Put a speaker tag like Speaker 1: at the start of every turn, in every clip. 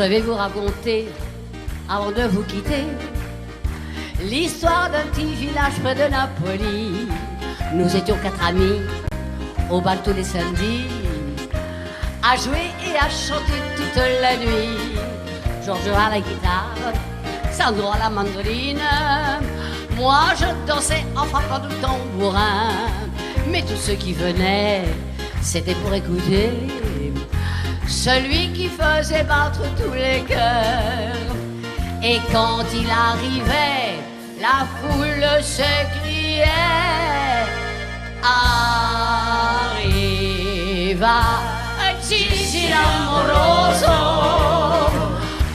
Speaker 1: Je vais vous raconter, avant de vous quitter, l'histoire d'un petit village près de Napoli. Nous étions 4 amis, au bal tous les samedis, à jouer et à chanter toute la nuit. Giorgio à la guitare, Sandro à la mandoline, moi je dansais en frappant du tambourin. Mais tous ceux qui venaient, c'était pour écouter celui qui faisait battre tous les cœurs. Et quand il arrivait, la foule se criait: arriva Gigi l'amoroso,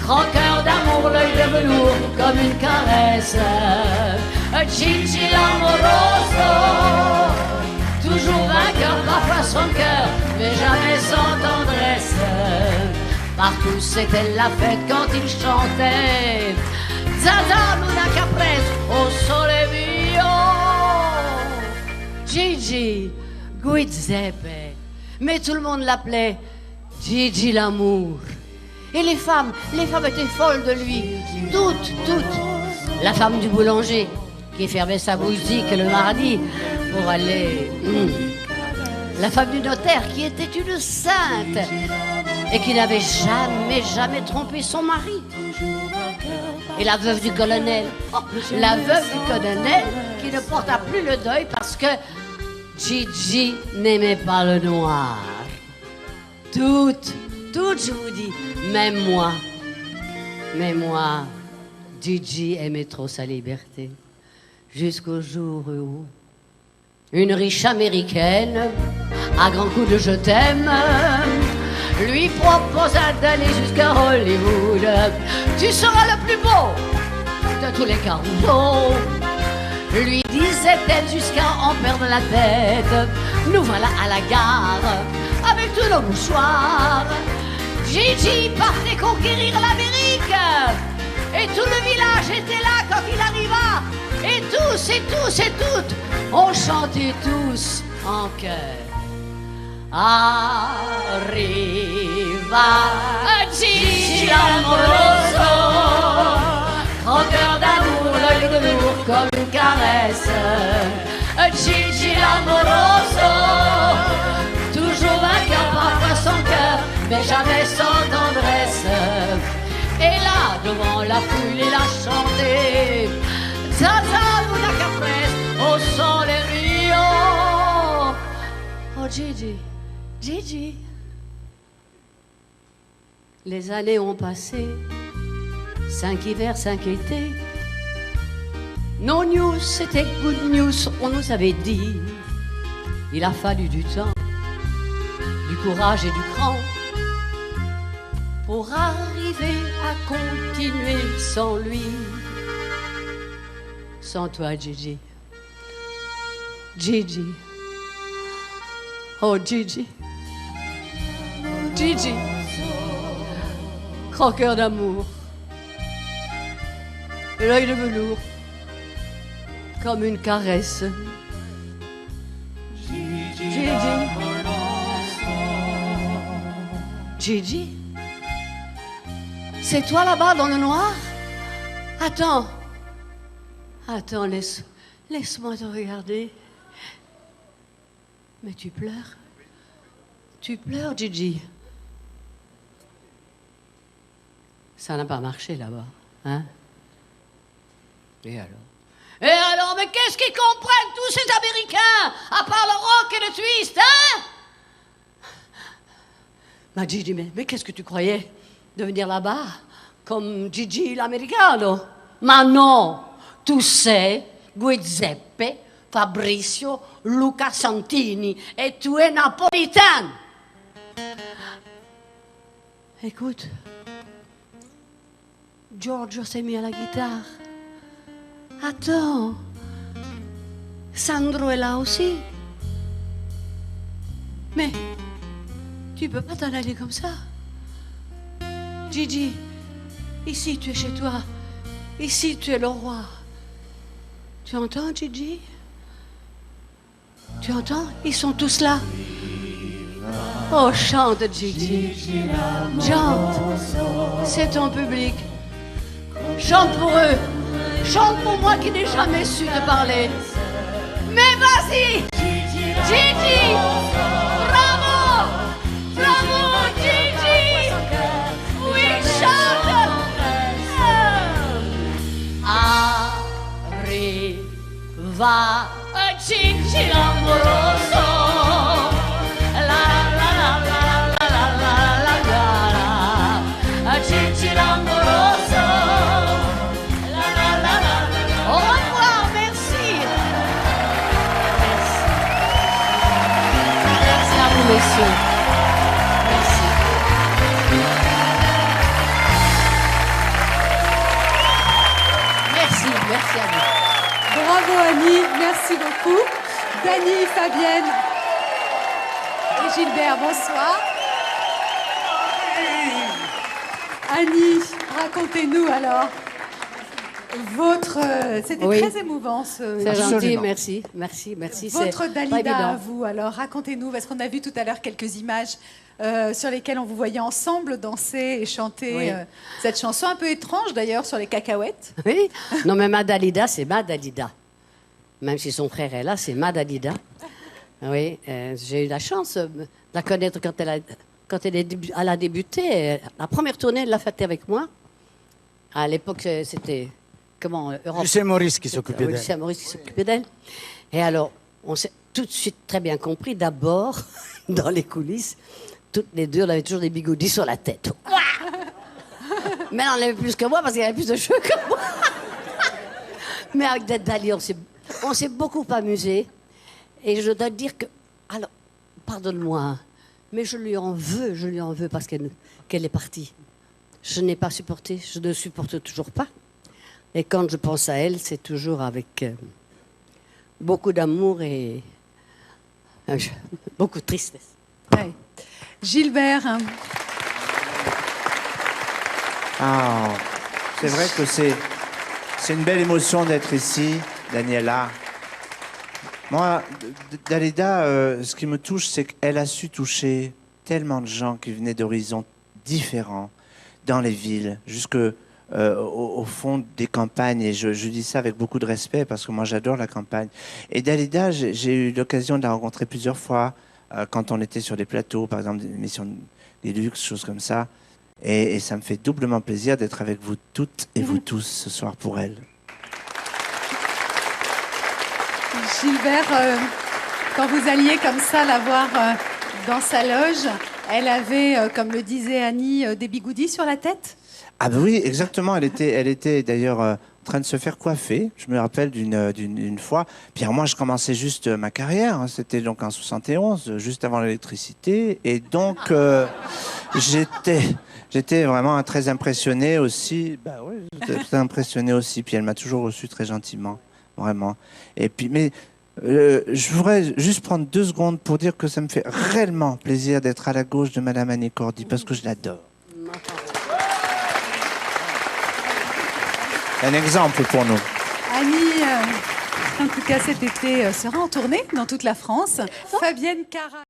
Speaker 1: croqueur d'amour, l'œil de velours comme une caresse. Gigi l'amoroso, toujours vainqueur, parfois sans cœur, mais jamais sans tendresse. Partout c'était la fête quand il chantait Zaza Luna Caprese au sole mio. Gigi Giuseppe, mais tout le monde l'appelait Gigi l'amour. Et les femmes étaient folles de lui, toutes. La femme du boulanger qui fermait sa boutique le mardi pour aller... La femme du notaire qui était une sainte et qui n'avait jamais trompé son mari. Et la veuve du colonel, qui ne porta plus le deuil parce que Gigi n'aimait pas le noir. Toutes, je vous dis, même moi, Gigi aimait trop sa liberté. Jusqu'au jour où une riche américaine, à grands coups de je t'aime, lui proposa d'aller jusqu'à Hollywood. Tu seras le plus beau de tous les carnaux, lui disait-elle jusqu'à en perdre la tête. Nous voilà à la gare avec tous nos mouchoirs. Gigi partait conquérir l'Amérique et tout le village était là quand il arriva. Et tous et toutes, on chantait tous en chœur. Arriva Gigi l'amoroso, croqueur d'amour, l'œil de velours comme une caresse. Gigi l'amoroso, toujours vainqueur, parfois sans cœur, mais jamais sans tendresse. Et là, devant la foule, il a chanté Zaza Luna Caprese au sole mio. Oh Gigi. Les années ont passé, 5 hivers, 5 étés. No news, c'était good news, on nous avait dit. Il a fallu du temps, du courage et du cran pour arriver à continuer sans lui. Sans toi, Gigi. Oh, Gigi. Croqueur d'amour. L'œil de velours. Comme une caresse. Gigi. C'est toi là-bas dans le noir? Attends, laisse-moi te regarder. Mais tu pleures? Tu pleures, Gigi? Ça n'a pas marché là-bas, hein? Et alors, mais qu'est-ce qu'ils comprennent tous ces Américains, à part le rock et le twist, hein? Ma Gigi, mais qu'est-ce que tu croyais? De venir là-bas, comme Gigi l'americano? Ma non! Tu sei Giuseppe Fabrizio Luca Santini et tu es napolitain. Écoute, Giorgio s'est mis à la guitare. Attends, Sandro est là aussi. Mais tu peux pas t'en aller comme ça. Gigi, ici tu es chez toi. Ici tu es le roi. Tu entends, Gigi? Tu entends? Ils sont tous là. Oh, chante, Gigi. Chante. C'est ton public. Chante pour eux. Chante pour moi qui n'ai jamais su te parler. Mais vas-y, Gigi. Bravo. Bravo, Gigi. Oui, chante. Arriva Gigi l'amoroso. Gigi l'amoroso. Au revoir, merci. Merci à vous, messieurs. Merci. Merci à vous.
Speaker 2: Bravo Annie, merci beaucoup. Dany, Fabienne et Gilbert, bonsoir. Annie, racontez-nous alors votre... C'était
Speaker 1: Oui.
Speaker 2: très émouvant ce...
Speaker 1: C'est gentil,
Speaker 3: Absolument.
Speaker 1: merci.
Speaker 2: Votre
Speaker 1: C'est pas
Speaker 2: Dalida
Speaker 1: évident.
Speaker 2: à vous, alors racontez-nous, parce qu'on a vu tout à l'heure quelques images sur lesquelles on vous voyait ensemble danser et chanter
Speaker 1: Oui.
Speaker 2: cette chanson un peu étrange d'ailleurs sur les cacahuètes.
Speaker 1: Oui. Non, mais ma Dalida, c'est ma Dalida. Même si son frère est là, c'est ma Dalida. Oui, j'ai eu la chance de la connaître quand elle a débuté. La première tournée, elle l'a faite avec moi. À l'époque, c'était... Comment Europe.
Speaker 3: Lucien Maurice qui s'occupait
Speaker 1: Oui,
Speaker 3: d'elle.
Speaker 1: Lucien Maurice qui s'occupait d'elle. Et alors, on s'est tout de suite très bien compris. D'abord, dans les coulisses, toutes les deux, on avait toujours des bigoudis sur la tête. Mais elle en avait plus que moi parce qu'elle avait plus de cheveux que moi. Mais avec Dali, on s'est beaucoup amusé. Et je dois dire que... Alors, pardonne-moi, mais je lui en veux parce qu'elle est partie. Je n'ai pas supporté, je ne supporte toujours pas. Et quand je pense à elle, c'est toujours avec beaucoup d'amour et beaucoup de tristesse.
Speaker 2: Ouais. Gilbert, hein.
Speaker 4: Ah, c'est vrai que c'est une belle émotion d'être ici, Daniela. Moi, Dalida, ce qui me touche, c'est qu'elle a su toucher tellement de gens qui venaient d'horizons différents, dans les villes, jusque au fond des campagnes. Et je dis ça avec beaucoup de respect parce que moi, j'adore la campagne. Et Dalida, j'ai eu l'occasion de la rencontrer plusieurs fois quand on était sur des plateaux, par exemple des émissions des luxe, choses comme ça. Et ça me fait doublement plaisir d'être avec vous toutes et vous tous ce soir pour elle.
Speaker 2: Gilbert, quand vous alliez comme ça la voir dans sa loge, elle avait, comme le disait Annie, des bigoudis sur la tête?
Speaker 4: Ah ben oui, exactement. Elle était d'ailleurs en train de se faire coiffer. Je me rappelle d'une fois. Puis alors, moi, je commençais juste ma carrière. Hein. C'était donc en 71, juste avant l'électricité. Et donc, j'étais vraiment très impressionné aussi. Bah oui, j'étais très impressionné aussi. Puis elle m'a toujours reçu très gentiment, vraiment. Et puis, mais je voudrais juste prendre 2 secondes pour dire que ça me fait réellement plaisir d'être à la gauche de Madame Annie Cordy parce que je l'adore. Un exemple pour nous.
Speaker 2: Annie, en tout cas cet été, sera en tournée dans toute la France. Fabienne Cara.